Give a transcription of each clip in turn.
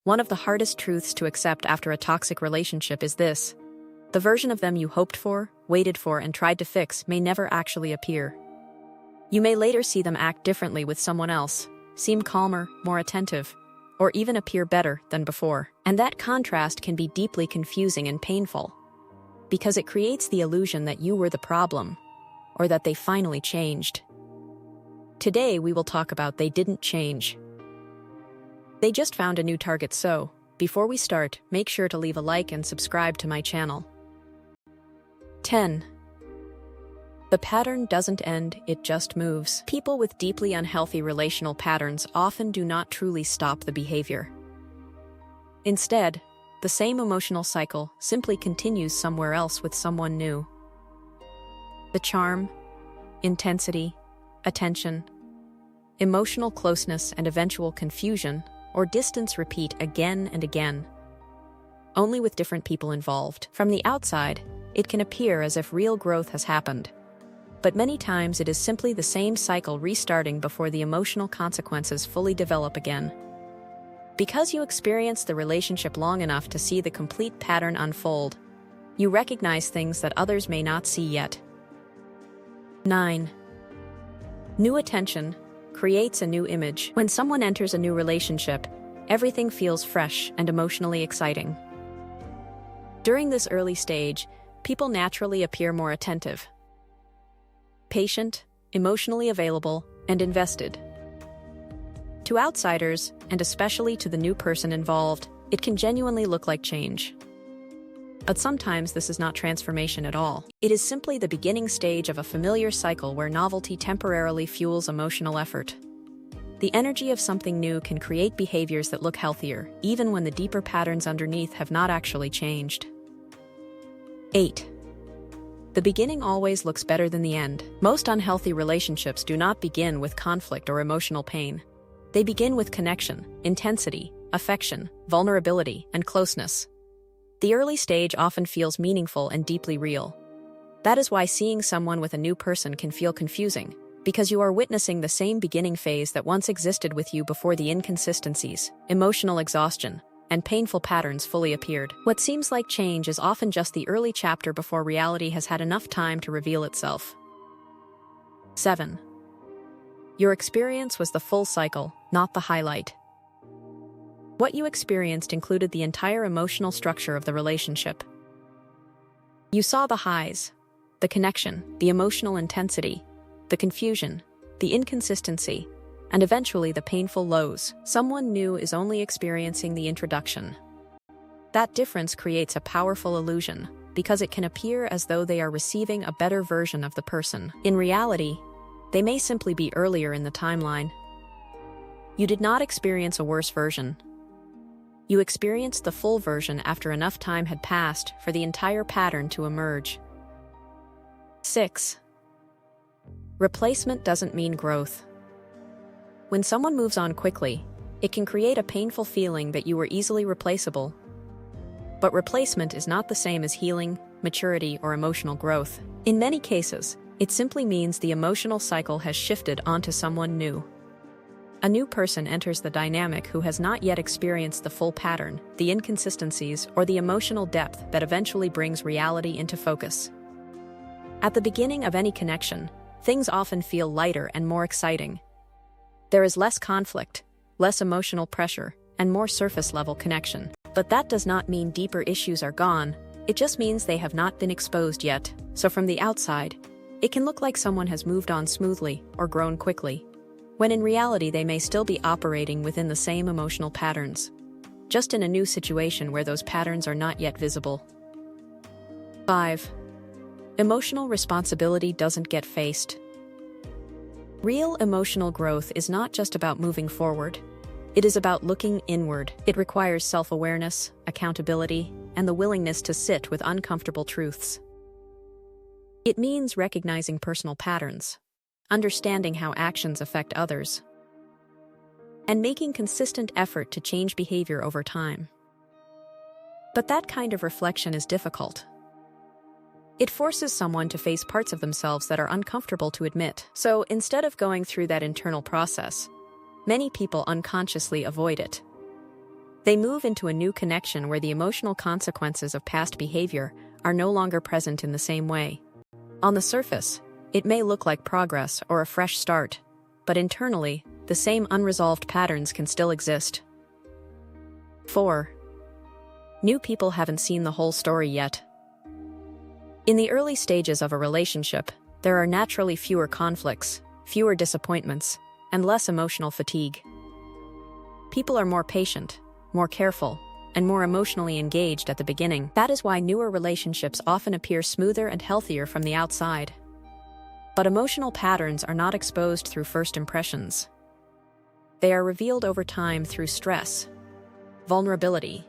One of the hardest truths to accept after a toxic relationship is this: the version of them you hoped for, waited for, and tried to fix may never actually appear. You may later see them act differently with someone else, seem calmer, more attentive, or even appear better than before. And that contrast can be deeply confusing and painful, because it creates the illusion that you were the problem, or that they finally changed. Today we will talk about they didn't change. They just found a new target. So, before we start, make sure to leave a like and subscribe to my channel. 10. The pattern doesn't end, it just moves. People with deeply unhealthy relational patterns often do not truly stop the behavior. Instead, the same emotional cycle simply continues somewhere else with someone new. The charm, intensity, attention, emotional closeness, and eventual confusion or distance repeat again and again, only with different people involved. From the outside, it can appear as if real growth has happened, but many times it is simply the same cycle restarting before the emotional consequences fully develop again. Because you experienced the relationship long enough to see the complete pattern unfold, you recognize things that others may not see yet. 9. New attention creates a new image. When someone enters a new relationship, everything feels fresh and emotionally exciting. During this early stage, people naturally appear more attentive, patient, emotionally available, and invested. To outsiders, and especially to the new person involved, it can genuinely look like change. But sometimes this is not transformation at all. It is simply the beginning stage of a familiar cycle where novelty temporarily fuels emotional effort. The energy of something new can create behaviors that look healthier, even when the deeper patterns underneath have not actually changed. 8. The beginning always looks better than the end. Most unhealthy relationships do not begin with conflict or emotional pain. They begin with connection, intensity, affection, vulnerability, and closeness. The early stage often feels meaningful and deeply real. That is why seeing someone with a new person can feel confusing, because you are witnessing the same beginning phase that once existed with you before the inconsistencies, emotional exhaustion, and painful patterns fully appeared. What seems like change is often just the early chapter before reality has had enough time to reveal itself. 7. Your experience was the full cycle, not the highlight. What you experienced included the entire emotional structure of the relationship. You saw the highs, the connection, the emotional intensity, the confusion, the inconsistency, and eventually the painful lows. Someone new is only experiencing the introduction. That difference creates a powerful illusion, because it can appear as though they are receiving a better version of the person. In reality, they may simply be earlier in the timeline. You did not experience a worse version. You experienced the full version after enough time had passed for the entire pattern to emerge. 6. Replacement doesn't mean growth. When someone moves on quickly, it can create a painful feeling that you were easily replaceable. But replacement is not the same as healing, maturity, or emotional growth. In many cases, it simply means the emotional cycle has shifted onto someone new. A new person enters the dynamic who has not yet experienced the full pattern, the inconsistencies, or the emotional depth that eventually brings reality into focus. At the beginning of any connection, things often feel lighter and more exciting. There is less conflict, less emotional pressure, and more surface-level connection. But that does not mean deeper issues are gone, it just means they have not been exposed yet. So from the outside, it can look like someone has moved on smoothly or grown quickly, when in reality they may still be operating within the same emotional patterns, just in a new situation where those patterns are not yet visible. 5. Emotional responsibility doesn't get faced. Real emotional growth is not just about moving forward. It is about looking inward. It requires self-awareness, accountability, and the willingness to sit with uncomfortable truths. It means recognizing personal patterns, understanding how actions affect others, and making consistent effort to change behavior over time. But that kind of reflection is difficult. It forces someone to face parts of themselves that are uncomfortable to admit. So instead of going through that internal process, many people unconsciously avoid it. They move into a new connection where the emotional consequences of past behavior are no longer present in the same way. On the surface, it may look like progress or a fresh start, but internally, the same unresolved patterns can still exist. 4. New people haven't seen the whole story yet. In the early stages of a relationship, there are naturally fewer conflicts, fewer disappointments, and less emotional fatigue. People are more patient, more careful, and more emotionally engaged at the beginning. That is why newer relationships often appear smoother and healthier from the outside. But emotional patterns are not exposed through first impressions. They are revealed over time through stress, vulnerability,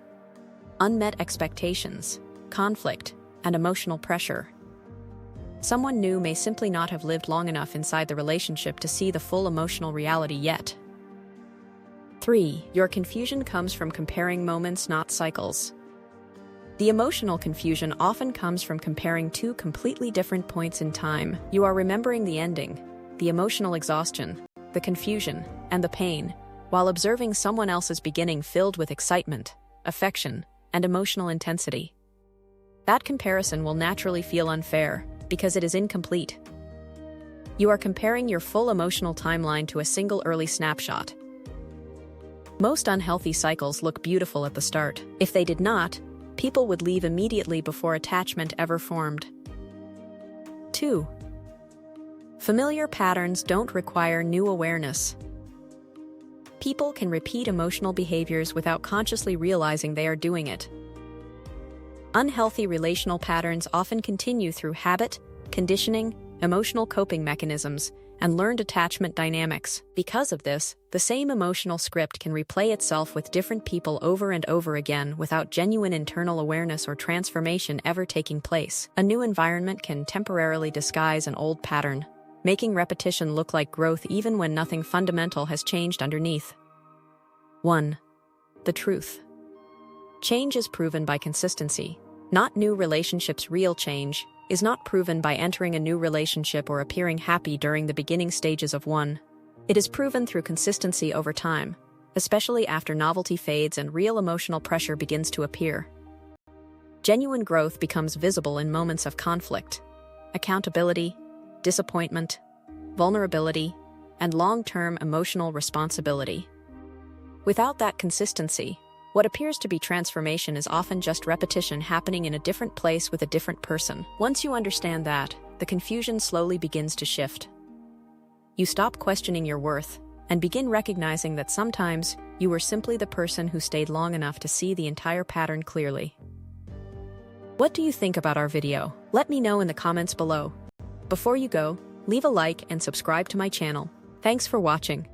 unmet expectations, conflict, and emotional pressure. Someone new may simply not have lived long enough inside the relationship to see the full emotional reality yet. 3. Your confusion comes from comparing moments, not cycles. The emotional confusion often comes from comparing two completely different points in time. You are remembering the ending, the emotional exhaustion, the confusion, and the pain, while observing someone else's beginning filled with excitement, affection, and emotional intensity. That comparison will naturally feel unfair because it is incomplete. You are comparing your full emotional timeline to a single early snapshot. Most unhealthy cycles look beautiful at the start. If they did not, people would leave immediately before attachment ever formed. 2. Familiar patterns don't require new awareness. People can repeat emotional behaviors without consciously realizing they are doing it. Unhealthy relational patterns often continue through habit, conditioning, emotional coping mechanisms, and learned attachment dynamics. Because of this, the same emotional script can replay itself with different people over and over again without genuine internal awareness or transformation ever taking place. A new environment can temporarily disguise an old pattern, making repetition look like growth even when nothing fundamental has changed underneath. 1. The truth. Change is proven by consistency, not new relationships. Real change is not proven by entering a new relationship or appearing happy during the beginning stages of one. It is proven through consistency over time, especially after novelty fades and real emotional pressure begins to appear. Genuine growth becomes visible in moments of conflict, accountability, disappointment, vulnerability, and long-term emotional responsibility. Without that consistency, what appears to be transformation is often just repetition happening in a different place with a different person. Once you understand that, the confusion slowly begins to shift. You stop questioning your worth and begin recognizing that sometimes you were simply the person who stayed long enough to see the entire pattern clearly. What do you think about our video? Let me know in the comments below. Before you go, leave a like and subscribe to my channel. Thanks for watching.